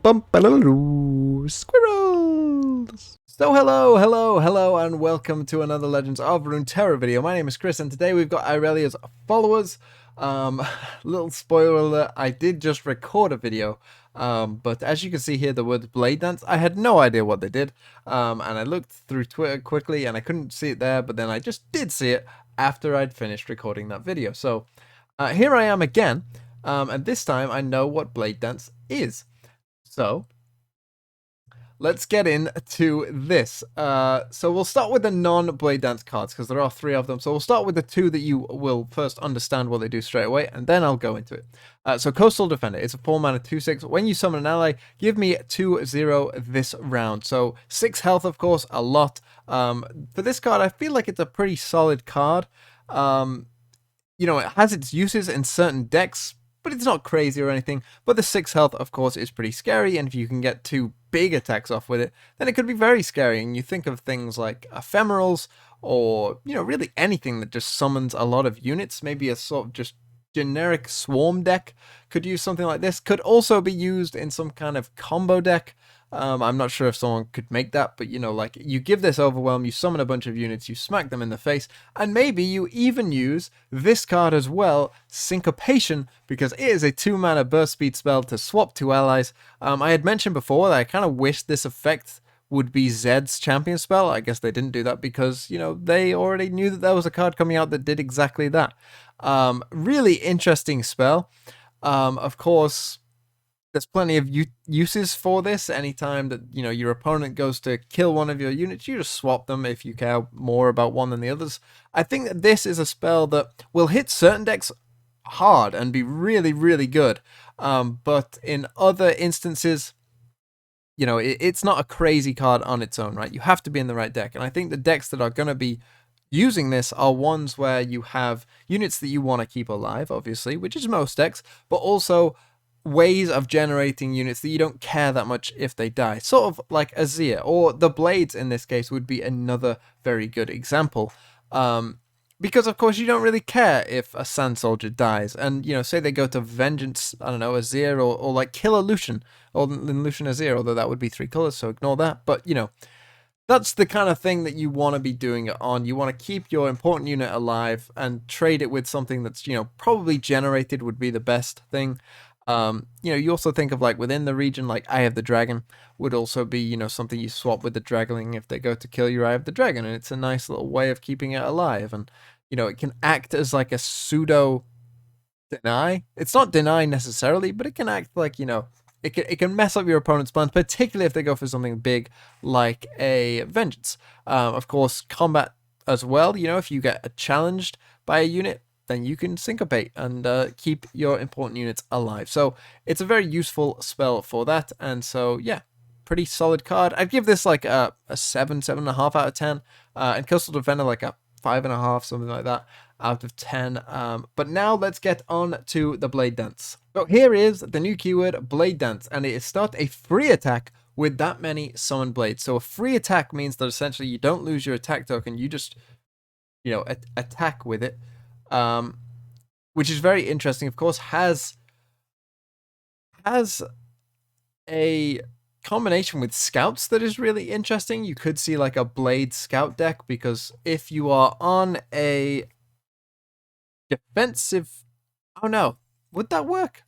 Squirrels! So hello, and welcome to another Legends of Runeterra video. My name is Chris, and today we've got IRELIA'S followers. Little spoiler alert, I did just record a video, but as you can see here, the word Blade Dance, I had no idea what they did, and I looked through Twitter quickly, and I couldn't see it there, but then I just did see it after I'd finished recording that video. So, here I am again, and this time I know what Blade Dance is. So, let's get into this. So we'll start with the non-Blade Dance cards because there are 3 of them. So we'll start with the 2 that you will first understand what they do straight away, and then I'll go into it. So Coastal Defender, it's a 4-mana 2/6. When you summon an ally, give me 2/0 this round. So 6 health, of course, a lot. For this card, I feel like it's a pretty solid card. You know, it has its uses in certain decks, but it's not crazy or anything. But the 6 health, of course, is pretty scary, and if you can get 2 big attacks off with it, then it could be very scary. And you think of things like ephemerals, or, you know, really anything that just summons a lot of units. Maybe a sort of just generic swarm deck could use something like this. Could also be used in some kind of combo deck. I'm not sure if someone could make that, but you know, like, you give this overwhelm, you summon a bunch of units, you smack them in the face, and maybe you even use this card as well, Syncopation, because it is a 2-mana burst speed spell to swap 2 allies. I had mentioned before that I kind of wish this effect would be Zed's champion spell. I guess they didn't do that because, you know, they already knew that there was a card coming out that did exactly that. Really interesting spell. Of course, there's plenty of uses for this. Anytime that, you know, your opponent goes to kill one of your units, you just swap them if you care more about one than the others. I think that this is a spell that will hit certain decks hard and be really, really good. But in other instances, you know, it's not a crazy card on its own, right? You have to be in the right deck. And I think the decks that are going to be using this are ones where you have units that you want to keep alive, obviously, which is most decks, but also ways of generating units that you don't care that much if they die. Sort of like Azir, or the Blades in this case would be another very good example. Because of course you don't really care if a Sand Soldier dies, and you know, say they go to Vengeance, I don't know, Azir, or like kill a Lucian, or Lucian Azir, although that would be 3 colors, so ignore that. But you know, that's the kind of thing that you want to be doing it on. You want to keep your important unit alive and trade it with something that's, you know, probably generated would be the best thing. You know, you also think of like within the region, like Eye of the Dragon would also be, you know, something you swap with the Dragling if they go to kill your Eye of the Dragon, and it's a nice little way of keeping it alive. And you know, it can act as like a pseudo deny. It's not deny necessarily, but it can act like, you know, it can mess up your opponent's plans, particularly if they go for something big like a Vengeance. Of course, combat as well. You know, if you get challenged by a unit, then you can syncopate and keep your important units alive. So it's a very useful spell for that. And so, yeah, pretty solid card. I'd give this like a 7.5 out of 10. And Coastal Defender like a 5.5, something like that, out of 10. But now let's get on to the Blade Dance. So here is the new keyword, Blade Dance, and it is start a free attack with that many summoned blades. So a free attack means that essentially you don't lose your attack token, you just, you know, attack with it. Which is very interesting. Of course, has a combination with scouts that is really interesting. You could see like a Blade scout deck, because if you are on a defensive, oh no, would that work?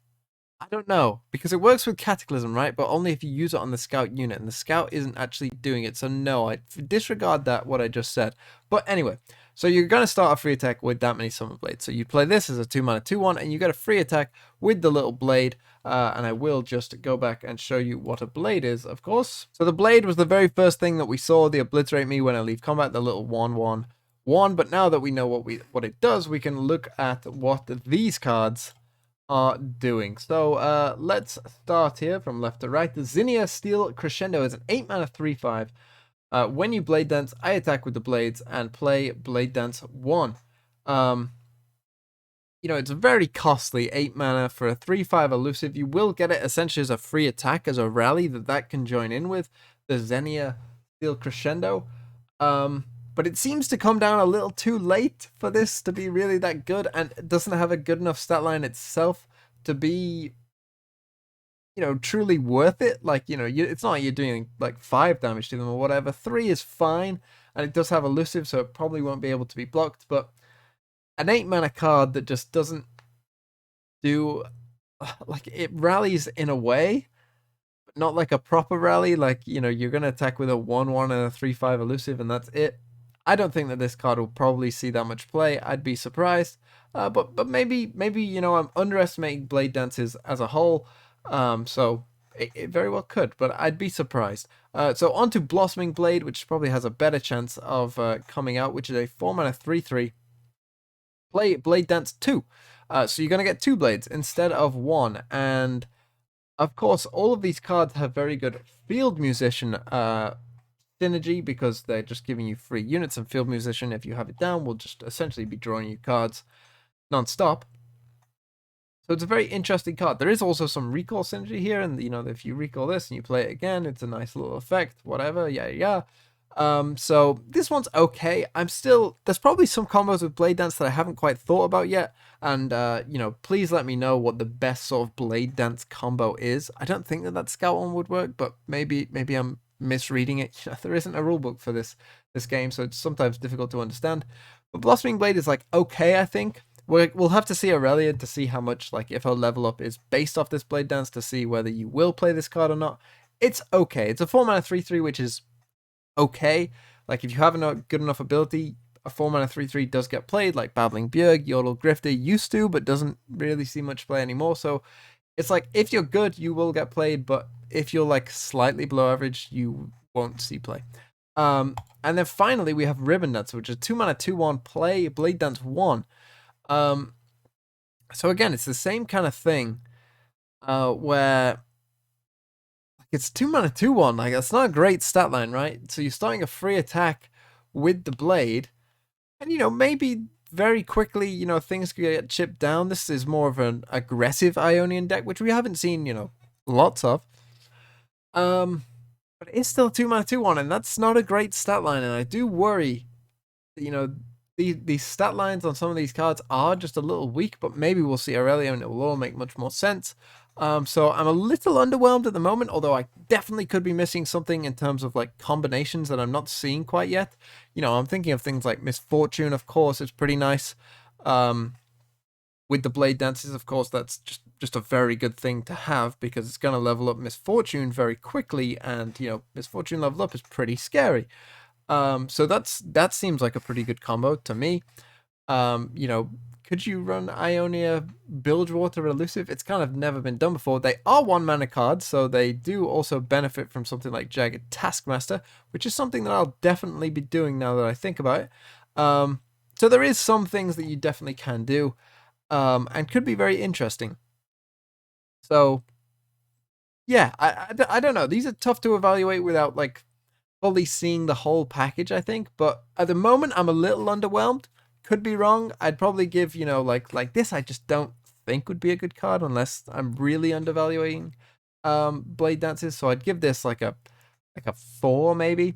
I don't know, because it works with Cataclysm, right? But only if you use it on the scout unit, and the scout isn't actually doing it. So no, I disregard that, what I just said. But anyway, so you're going to start a free attack with that many Summon Blades. So you play this as a 2-mana 2/1, and you get a free attack with the little blade. And I will just go back and show you what a blade is, of course. So the blade was the very first thing that we saw, the obliterate me when I leave combat, the little 1/1/1. But now that we know what it does, we can look at what these cards are doing. So let's start here from left to right. The Zinnia Steel Crescendo is an 8-mana 3/5. When you Blade Dance, I attack with the blades and play Blade Dance 1. You know, it's a very costly 8 mana for a 3/5 elusive. You will get it essentially as a free attack, as a rally that can join in with the Zinnia Steel Crescendo. But it seems to come down a little too late for this to be really that good, and it doesn't have a good enough stat line itself to be truly worth it. Like, it's not like you're doing like 5 damage to them or whatever. 3 is fine, and it does have elusive, so it probably won't be able to be blocked. But an 8 mana card that just doesn't do, like, it rallies in a way, but not like a proper rally. Like, you're gonna attack with a 1/1 and a 3/5 elusive, and that's it. I don't think that this card will probably see that much play. I'd be surprised. But maybe I'm underestimating Blade Dances as a whole. So it very well could, but I'd be surprised. So on to Blossoming Blade, which probably has a better chance of coming out, which is a 4 mana 3/3. Play Blade Dance 2. So you're gonna get 2 blades instead of 1, and of course all of these cards have very good Field Musician synergy, because they're just giving you free units, and Field Musician, if you have it down, will just essentially be drawing you cards non-stop. So it's a very interesting card. There is also some recall synergy here, and if you recall this and you play it again, it's a nice little effect, whatever, yeah. So this one's okay. There's probably some combos with Blade Dance that I haven't quite thought about yet, and please let me know what the best sort of Blade Dance combo is. I don't think that Scout one would work, but maybe I'm misreading it. There isn't a rulebook for this game, so it's sometimes difficult to understand. But Blossoming Blade is like okay, I think. We'll have to see Irelia to see how much, like, if her level up is based off this Blade Dance, to see whether you will play this card or not. It's okay. It's a 4 mana 3/3, which is okay. Like, if you have a good enough ability, a 4 mana 3/3 does get played, like Babbling Bjerg, Yodel Grifter used to, but doesn't really see much play anymore. So it's like, if you're good, you will get played, but if you're like slightly below average, you won't see play. And then finally we have Ribbon Dance, which is 2 mana 2/1, play Blade Dance 1. So again, it's the same kind of thing, where it's 2 mana 2/1. Like, that's not a great stat line, right? So you're starting a free attack with the blade, and maybe very quickly, things could get chipped down. This is more of an aggressive Ionian deck, which we haven't seen, lots of. But it's still 2 mana 2/1, and that's not a great stat line, and I do worry, these stat lines on some of these cards are just a little weak, but maybe we'll see Irelia and it will all make much more sense. So I'm a little underwhelmed at the moment, although I definitely could be missing something in terms of like combinations that I'm not seeing quite yet. I'm thinking of things like Misfortune, of course, it's pretty nice. With the Blade Dances, of course, that's just a very good thing to have, because it's going to level up Misfortune very quickly, and Misfortune level up is pretty scary. So that seems like a pretty good combo to me. Could you run Ionia Bilgewater Elusive? It's kind of never been done before. They are 1 mana cards, so they do also benefit from something like Jagged Taskmaster, which is something that I'll definitely be doing now that I think about it. So there is some things that you definitely can do, and could be very interesting. So yeah, I don't know. These are tough to evaluate without like fully seeing the whole package, I think. But at the moment, I'm a little underwhelmed. Could be wrong. I'd probably give, like this, I just don't think would be a good card unless I'm really undervaluing Blade Dances. So I'd give this like a 4, maybe.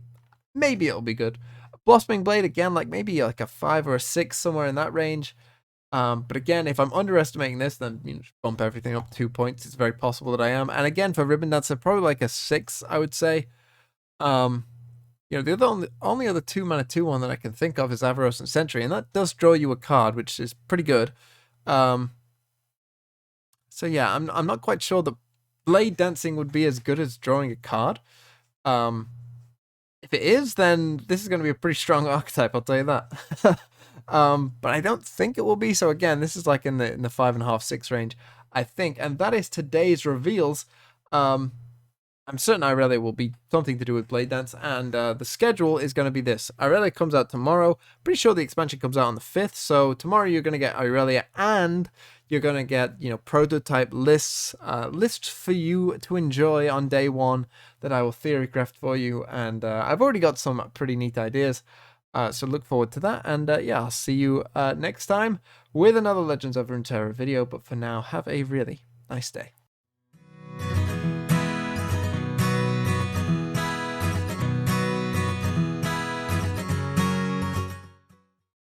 Maybe it'll be good. Blossoming Blade, again, like maybe like a 5 or a 6, somewhere in that range. But again, if I'm underestimating this, then just bump everything up 2 points. It's very possible that I am. And again, for Ribbon Dancer, probably like a 6, I would say. The only other 2 mana 2/1 that I can think of is Avarossan Sentry, and that does draw you a card, which is pretty good. So yeah, I'm not quite sure that Blade Dancing would be as good as drawing a card. If it is, then this is going to be a pretty strong archetype, I'll tell you that. But I don't think it will be. So again, this is like in the 5.5, 6 range, I think, and that is today's reveals. I'm certain Irelia will be something to do with Blade Dance, and the schedule is going to be this. Irelia comes out tomorrow. Pretty sure the expansion comes out on the 5th, so tomorrow you're going to get Irelia, and you're going to get, prototype lists for you to enjoy on day 1 that I will theory craft for you, and I've already got some pretty neat ideas, so look forward to that, and yeah, I'll see you next time with another Legends of Runeterra video, but for now, have a really nice day.